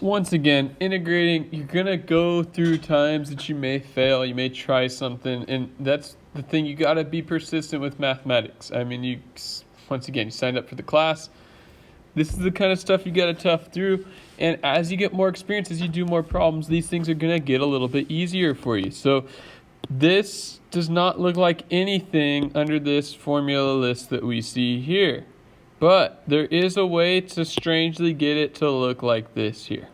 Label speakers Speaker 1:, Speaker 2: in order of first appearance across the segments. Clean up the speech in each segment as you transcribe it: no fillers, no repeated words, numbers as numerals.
Speaker 1: once again, integrating, you're going to go through times that you may fail, you may try something, and that's the thing, you got to be persistent with mathematics. I mean, once again, you signed up for the class. This is the kind of stuff you got to tough through, and as you get more experience, as you do more problems, these things are going to get a little bit easier for you. So this does not look like anything under this formula list that we see here. But there is a way to strangely get it to look like this here.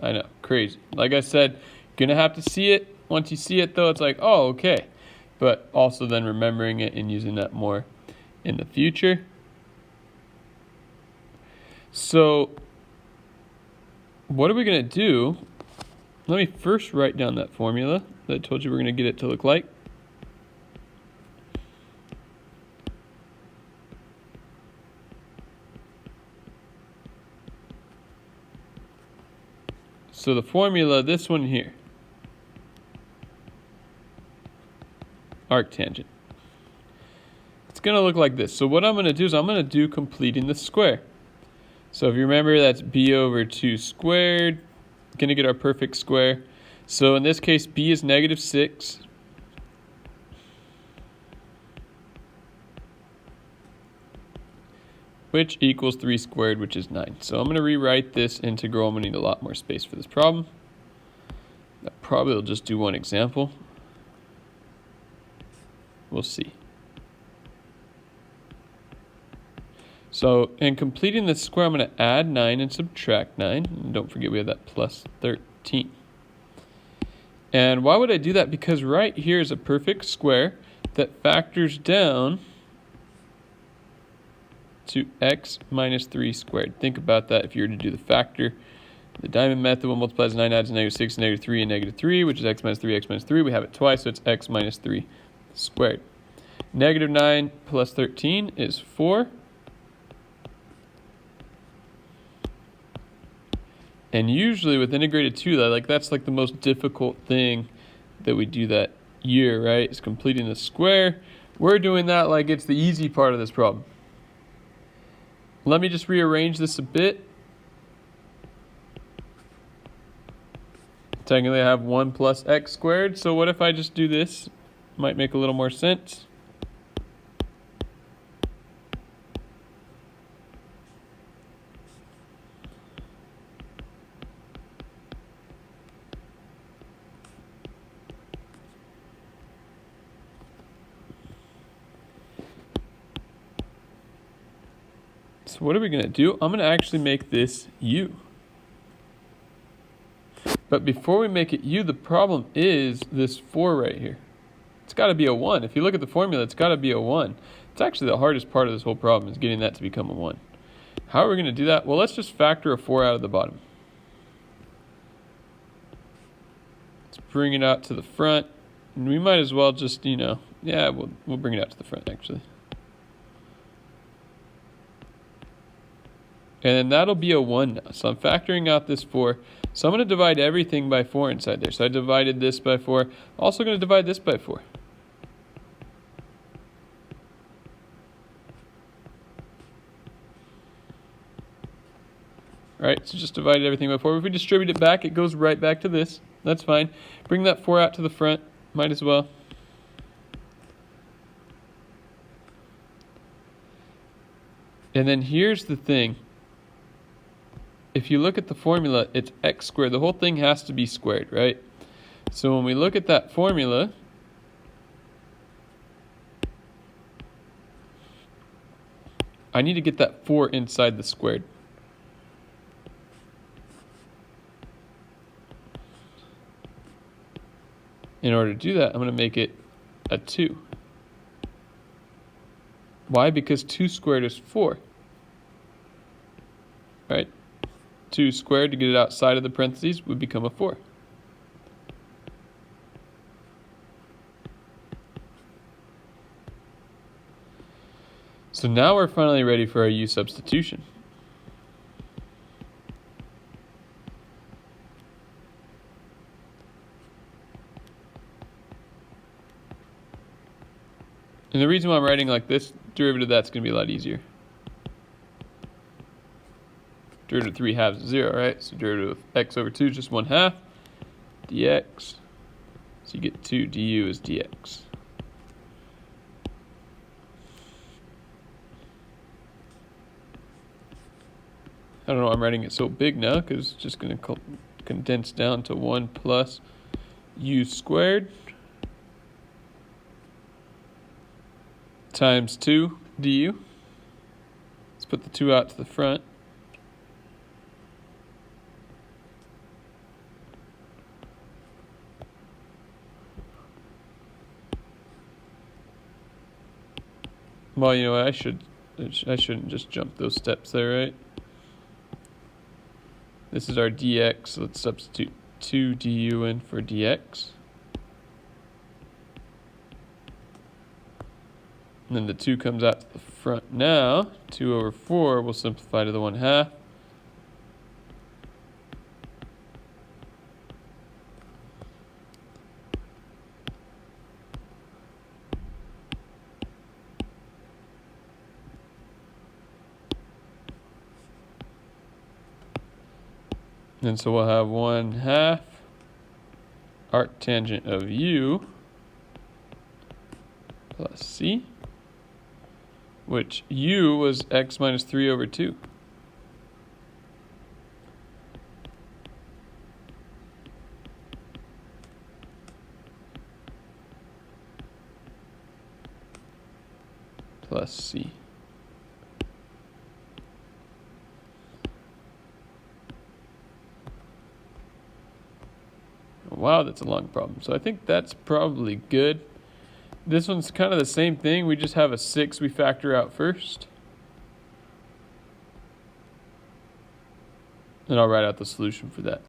Speaker 1: I know, crazy. Like I said, gonna have to see it. Once you see it though, it's like, oh, okay. But also then remembering it and using that more in the future. So what are we gonna do? Let me first write down that formula that I told you we're gonna get it to look like. So the formula, this one here, arctangent. It's going to look like this. So what I'm going to do is I'm going to do completing the square. So if you remember, that's b over 2 squared. Going to get our perfect square. So in this case, b is -6. Which equals 3 squared, which is 9. So I'm going to rewrite this integral. I'm going to need a lot more space for this problem. I probably will just do one example. We'll see. So in completing the square, I'm going to add 9 and subtract 9. And don't forget we have that plus 13. And why would I do that? Because right here is a perfect square that factors down to x minus 3 squared. Think about that if you were to do the factor. The diamond method will multiply 9 adds -6, -3, and -3, which is x minus 3, x minus 3. We have it twice, so it's x minus 3 squared. -9 plus 13 is 4. And usually with integrated 2, that's like the most difficult thing that we do that year, right? Is completing the square. We're doing that like it's the easy part of this problem. Let me just rearrange this a bit. Technically I have 1 plus x squared, so what if I just do this? Might make a little more sense. So what are we going to do? I'm going to actually make this u. But before we make it u, the problem is this 4 right here. It's got to be a 1. If you look at the formula, it's got to be a 1. It's actually the hardest part of this whole problem is getting that to become a 1. How are we going to do that? Well, let's just factor a 4 out of the bottom. Let's bring it out to the front. And we might as well just, we'll bring it out to the front actually. And then that'll be a 1 now. So I'm factoring out this 4. So I'm going to divide everything by 4 inside there. So I divided this by 4. Also going to divide this by 4. All right, so just divided everything by 4. If we distribute it back, it goes right back to this. That's fine. Bring that 4 out to the front. Might as well. And then here's the thing. If you look at the formula, it's x squared. The whole thing has to be squared, right? So when we look at that formula, I need to get that 4 inside the squared. In order to do that, I'm going to make it a 2. Why? Because 2 squared is 4. Right? 2 squared, to get it outside of the parentheses, would become a 4. So now we're finally ready for our u substitution. And the reason why I'm writing like this, derivative of that's going to be a lot easier. Derivative of 3 halves is 0, right? So derivative of x over 2 is just 1/2 dx. So you get 2 du is dx. I don't know why I'm writing it so big now, because it's just going to condense down to 1 plus u squared times 2 du. Let's put the 2 out to the front. Well, you know what, I shouldn't just jump those steps there, right? This is our dx, so let's substitute 2 du in for dx. And then the 2 comes out to the front now. 2 over 4 will simplify to the 1/2. And so we'll have 1/2 arctangent of u plus c, which u was x minus 3 over 2. Plus c. Wow, that's a long problem. So I think that's probably good. This one's kind of the same thing. We just have a 6 we factor out first. And I'll write out the solution for that.